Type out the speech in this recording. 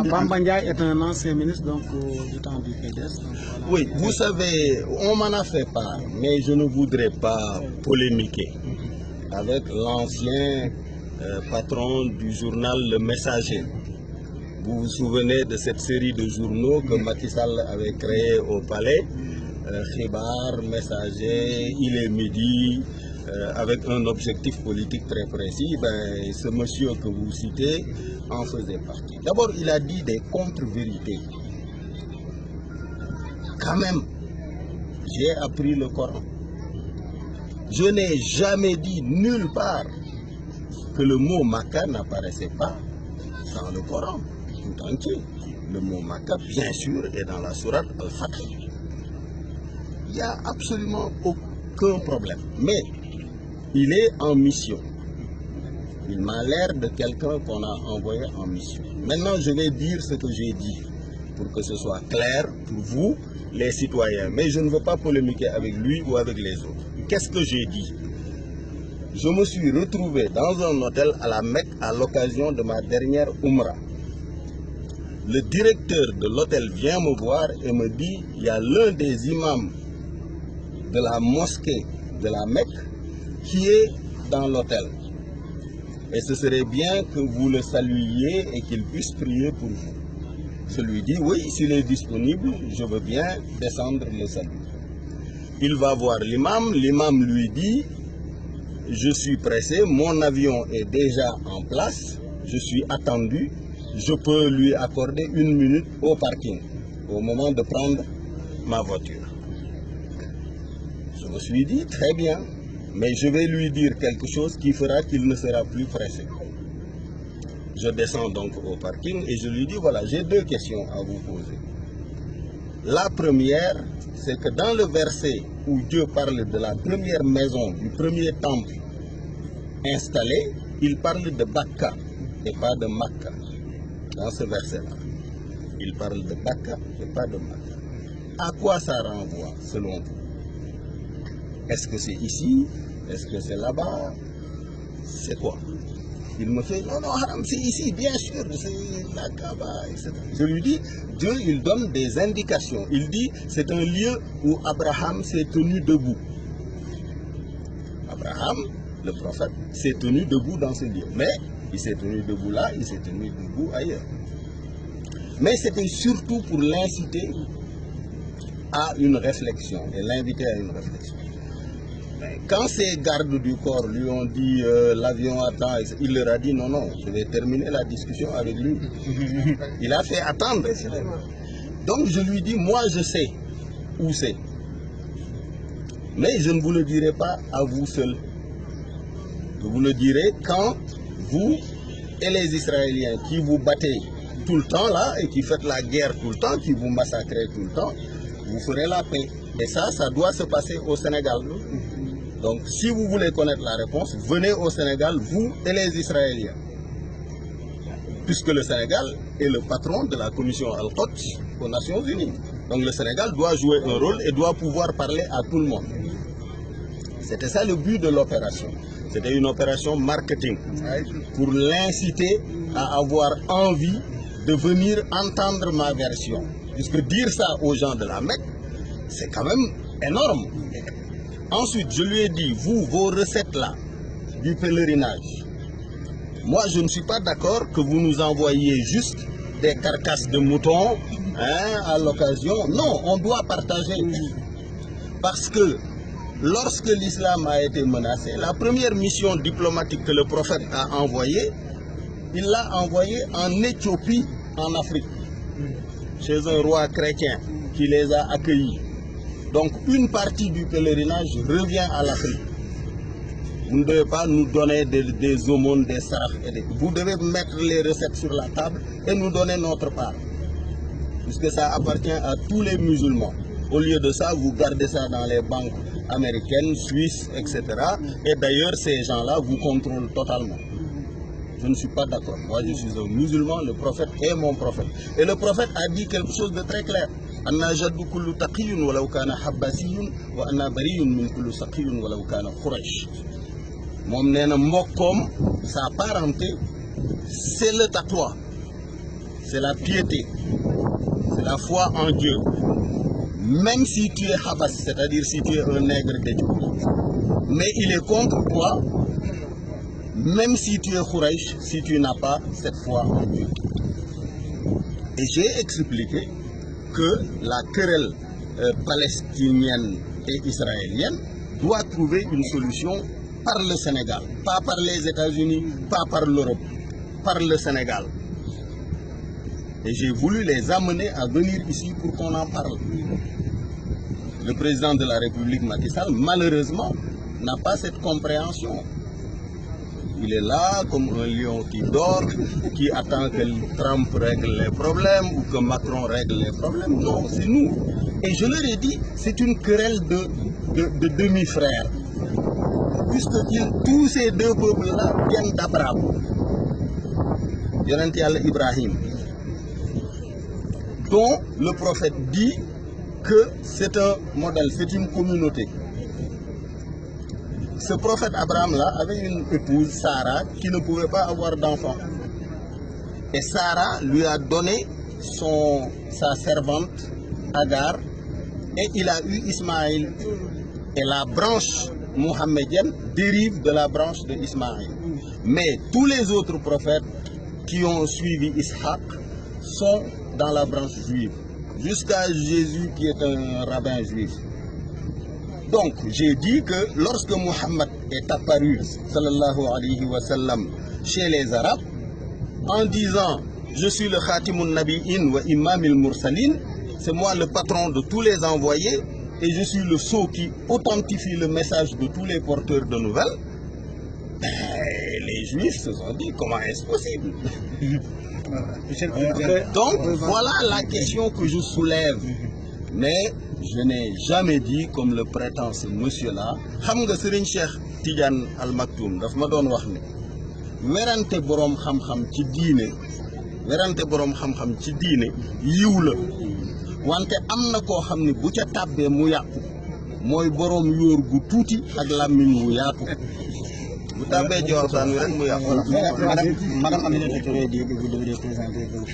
Bamba Ndiaye est un ancien ministre donc, du temps du PDS. Donc, voilà. Oui, vous savez, on m'en a fait part, mais je ne voudrais pas polémiquer avec l'ancien patron du journal Le Messager. Vous vous souvenez de cette série de journaux que Macky Sall avait créé au palais, Khibar, Messager, Il est midi, avec un objectif politique très précis. Ben, ce monsieur que vous citez en faisait partie. D'abord, il a dit des contre-vérités. Quand même, j'ai appris le Coran. Je n'ai jamais dit nulle part que le mot Makkah n'apparaissait pas dans le Coran tout entier. Le mot Makkah, bien sûr, est dans la sourate Al-Fath. Il n'y a absolument aucun problème. Mais il est en mission. Il m'a l'air de quelqu'un qu'on a envoyé en mission. Maintenant, je vais dire ce que j'ai dit pour que ce soit clair pour vous, les citoyens. Mais je ne veux pas polémiquer avec lui ou avec les autres. Qu'est-ce que j'ai dit? Je me suis retrouvé dans un hôtel à la Mecque à l'occasion de ma dernière Umrah. Le directeur de l'hôtel vient me voir et me dit, il y a l'un des imams de la mosquée de la Mecque qui est dans l'hôtel. Et ce serait bien que vous le saluiez et qu'il puisse prier pour vous. Je lui dis, oui, s'il est disponible, je veux bien descendre le saluer. Il va voir l'imam, l'imam lui dit, je suis pressé, mon avion est déjà en place, je suis attendu, je peux lui accorder 1 minute au parking, au moment de prendre ma voiture. Je me suis dit, très bien, mais je vais lui dire quelque chose qui fera qu'il ne sera plus pressé. Je descends donc au parking et je lui dis, voilà, j'ai 2 questions à vous poser. La première, c'est que dans le verset où Dieu parle de la première maison, du premier temple installé, il parle de Bakka et pas de Makka. Dans ce verset-là, il parle de Bakka et pas de Makka. À quoi ça renvoie, selon vous? Est-ce que c'est ici? Est-ce que c'est là-bas? C'est quoi? Il me fait, non, Haram, c'est ici, bien sûr, c'est la Kaaba, etc. Je lui dis, Dieu, il donne des indications. Il dit, c'est un lieu où Abraham s'est tenu debout. Abraham, le prophète, s'est tenu debout dans ce lieu. Mais il s'est tenu debout là, il s'est tenu debout ailleurs. Mais c'était surtout pour l'inciter à une réflexion et l'inviter à une réflexion. Quand ces gardes du corps lui ont dit l'avion attend, il leur a dit non, je vais terminer la discussion avec lui. Il a fait attendre. Donc je lui dis, moi je sais où c'est. Mais je ne vous le dirai pas à vous seul. Je vous le dirai quand vous et les Israéliens qui vous battez tout le temps là et qui faites la guerre tout le temps, qui vous massacrez tout le temps, vous ferez la paix. Et ça doit se passer au Sénégal. Donc, si vous voulez connaître la réponse, venez au Sénégal, vous et les Israéliens. Puisque le Sénégal est le patron de la commission Al-Quds aux Nations Unies. Donc, le Sénégal doit jouer un rôle et doit pouvoir parler à tout le monde. C'était ça le but de l'opération. C'était une opération marketing pour l'inciter à avoir envie de venir entendre ma version. Puisque dire ça aux gens de la Mecque, c'est quand même énorme. Ensuite, je lui ai dit, vous, vos recettes-là, du pèlerinage, moi, je ne suis pas d'accord que vous nous envoyiez juste des carcasses de moutons à l'occasion. Non, on doit partager. Parce que lorsque l'islam a été menacé, la première mission diplomatique que le prophète a envoyée, il l'a envoyée en Éthiopie, en Afrique, chez un roi chrétien qui les a accueillis. Donc une partie du pèlerinage revient à l'Afrique. Vous ne devez pas nous donner des aumônes, des sarafs. Vous devez mettre les recettes sur la table et nous donner notre part. Puisque ça appartient à tous les musulmans. Au lieu de ça, vous gardez ça dans les banques américaines, suisses, etc. Et d'ailleurs, ces gens-là vous contrôlent totalement. Je ne suis pas d'accord. Moi, je suis un musulman, le prophète est mon prophète. Et le prophète a dit quelque chose de très clair. Anna jaddu kullu taqiyyun walau kana habbasiyyun wa anna bariyyun min kullu saqiyyun walau kana quraish. Moom nee na mbokkoom, sa parenté, c'est le tatouage. c'est la piété, c'est la foi en Dieu. Même si tu es Habas, c'est-à-dire si tu es un nègre d'Éthiopie, mais il est contre toi, même si tu es Khouraïch, si tu n'as pas cette foi en Dieu. Et j'ai expliqué que la querelle palestinienne et israélienne doit trouver une solution par le Sénégal, pas par les États-Unis, pas par l'Europe, par le Sénégal. Et j'ai voulu les amener à venir ici pour qu'on en parle. Le président de la République, Macky Sall, malheureusement, n'a pas cette compréhension. Il est là comme un lion qui dort, qui attend que Trump règle les problèmes ou que Macron règle les problèmes. Non, c'est nous. Et je leur ai dit, c'est une querelle de demi-frères. Puisque tous ces deux peuples-là viennent d'Abraham. Yonent Yàlla Ibrahim, dont le prophète dit que c'est un modèle, c'est une communauté. Ce prophète Abraham-là avait une épouse, Sarah, qui ne pouvait pas avoir d'enfant. Et Sarah lui a donné sa servante, Agar, et il a eu Ismaël. Et la branche mohammedienne dérive de la branche de Ismaël. Mais tous les autres prophètes qui ont suivi Ishaq sont dans la branche juive, jusqu'à Jésus qui est un rabbin juif. Donc j'ai dit que lorsque Muhammad est apparu, sallallahu alayhi wa sallam, chez les Arabes, en disant « Je suis le Khatimun Nabi'in wa Imamil Mursalin », c'est moi le patron de tous les envoyés, et je suis le sceau qui authentifie le message de tous les porteurs de nouvelles. Les Juifs se sont dit, comment est-ce possible? Donc voilà la question que je soulève. Mais je n'ai jamais dit, comme le prétend ce monsieur-là, xam nga Serigne Cheikh Tidiane Al Maktoum daf ma doon wax ne werante boroom xam-xam ci diine yiw la, wante am na koo xam ne bu ca tàbbee mu yàqu mooy boroom yóor gu tuuti ak làmmiñ wu yaatu. Bu tàbbee ci waxtaan wi rek mu yàqu. Madame Aminata Touré dit que vous devrez présenter vos